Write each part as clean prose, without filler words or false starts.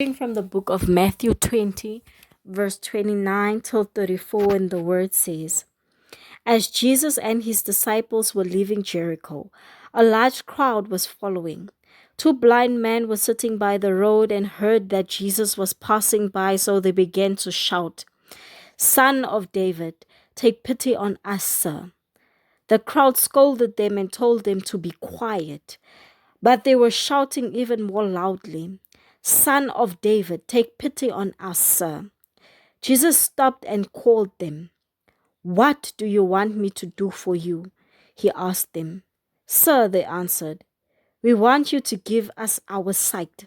Reading from the book of Matthew 20, verse 29 till 34, and the word says, As Jesus and his disciples were leaving Jericho, a large crowd was following. Two blind men were sitting by the road and heard that Jesus was passing by, so they began to shout, Son of David, take pity on us, sir. The crowd scolded them and told them to be quiet, but they were shouting even more loudly, Son of David, take pity on us, sir. Jesus stopped and called them. What do you want me to do for you? He asked them. Sir, they answered, we want you to give us our sight.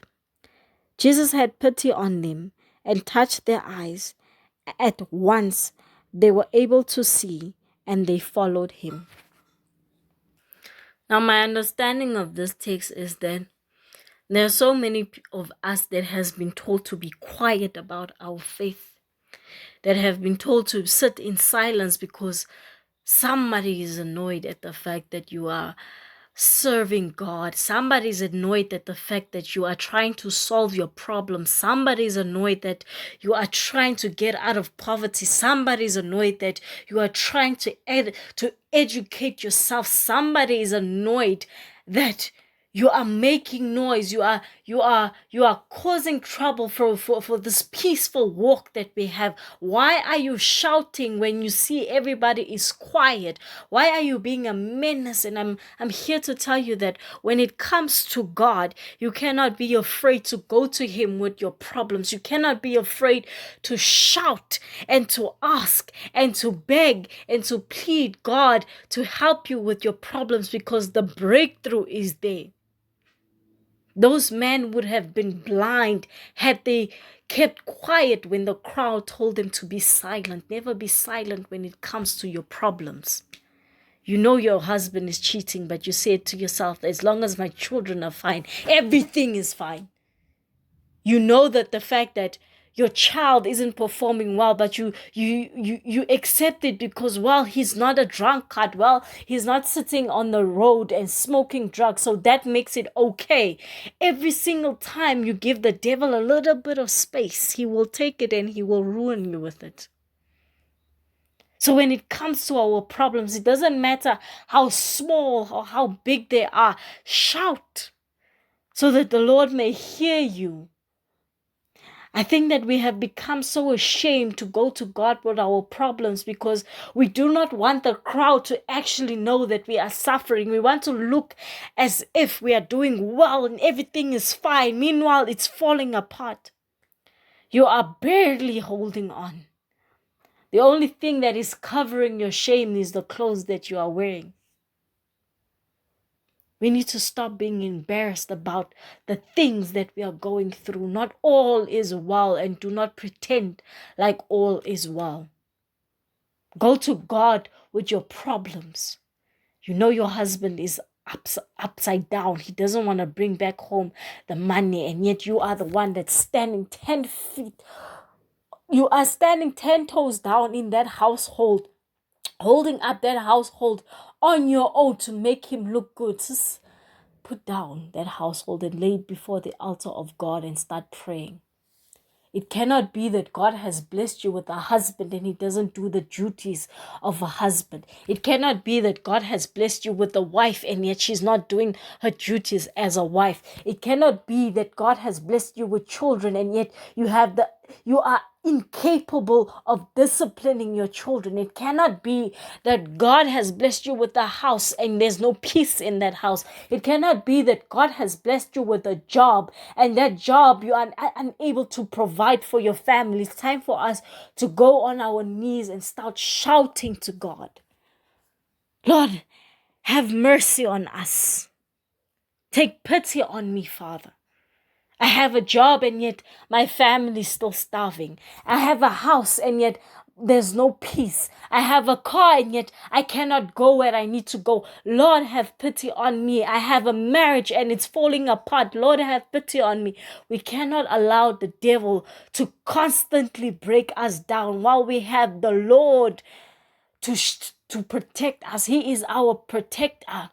Jesus had pity on them and touched their eyes. At once they were able to see, and they followed him. Now, my understanding of this text is that there are so many of us that has been told to be quiet about our faith, that have been told to sit in silence because somebody is annoyed at the fact that you are serving God. Somebody's annoyed at the fact that you are trying to solve your problem. Somebody's annoyed that you are trying to get out of poverty. Somebody's annoyed that you are trying to educate yourself. Somebody is annoyed that you are making noise. You are causing trouble for this peaceful walk that we have. Why are you shouting when you see everybody is quiet? Why are you being a menace? And I'm here to tell you that when it comes to God, you cannot be afraid to go to him with your problems. You cannot be afraid to shout and to ask and to beg and to plead God to help you with your problems, because the breakthrough is there. Those men would have been blind had they kept quiet when the crowd told them to be silent. Never be silent when it comes to your problems. You know your husband is cheating, but you say to yourself, as long as my children are fine, everything is fine. You know that the fact that your child isn't performing well, but you accept it because, well, he's not a drunkard. Well, he's not sitting on the road and smoking drugs, so that makes it okay. Every single time you give the devil a little bit of space, he will take it and he will ruin you with it. So when it comes to our problems, it doesn't matter how small or how big they are. Shout so that the Lord may hear you. I think that we have become so ashamed to go to God with our problems because we do not want the crowd to actually know that we are suffering. We want to look as if we are doing well and everything is fine. Meanwhile, it's falling apart. You are barely holding on. The only thing that is covering your shame is the clothes that you are wearing. We need to stop being embarrassed about the things that we are going through. Not all is well, and do not pretend like all is well. Go to God with your problems. You know your husband is upside down. He doesn't want to bring back home the money, and yet you are the one that's standing 10 feet. You are standing 10 toes down in that household, holding up that household on your own to make him look good. Just put down that household and lay it before the altar of God and start praying. It cannot be that God has blessed you with a husband and he doesn't do the duties of a husband. It cannot be that God has blessed you with a wife and yet she's not doing her duties as a wife. It cannot be that God has blessed you with children and yet you are incapable of disciplining your children. It cannot be that God has blessed you with a house and there's no peace in that house. It cannot be that God has blessed you with a job and that job you are unable to provide for your family. It's time for us to go on our knees and start shouting to God. Lord, have mercy on us. Take pity on me, Father. I have a job and yet my family is still starving. I have a house and yet there's no peace. I have a car and yet I cannot go where I need to go. Lord, have pity on me. I have a marriage and it's falling apart. Lord, have pity on me. We cannot allow the devil to constantly break us down while we have the Lord to protect us. He is our protector.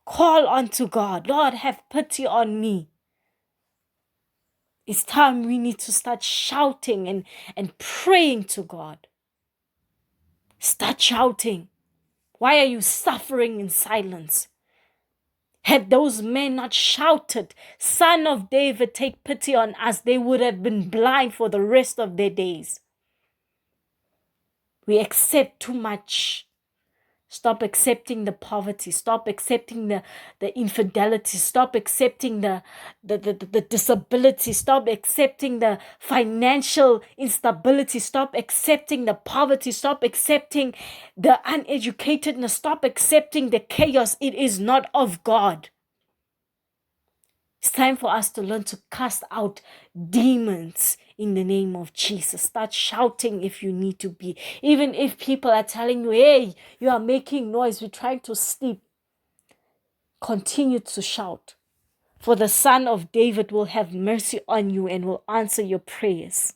Call unto God. Lord, have pity on me. It's time we need to start shouting and praying to God. Start shouting. Why are you suffering in silence? Had those men not shouted, Son of David, take pity on us, they would have been blind for the rest of their days. We accept too much. Stop accepting the poverty. Stop accepting the infidelity. Stop accepting the disability. Stop accepting the financial instability. Stop accepting the poverty. Stop accepting the uneducatedness. Stop accepting the chaos. It is not of God. It's time for us to learn to cast out demons in the name of Jesus. Start shouting if you need to be. Even if people are telling you, hey, you are making noise, we're trying to sleep. Continue to shout. For the Son of David will have mercy on you and will answer your prayers.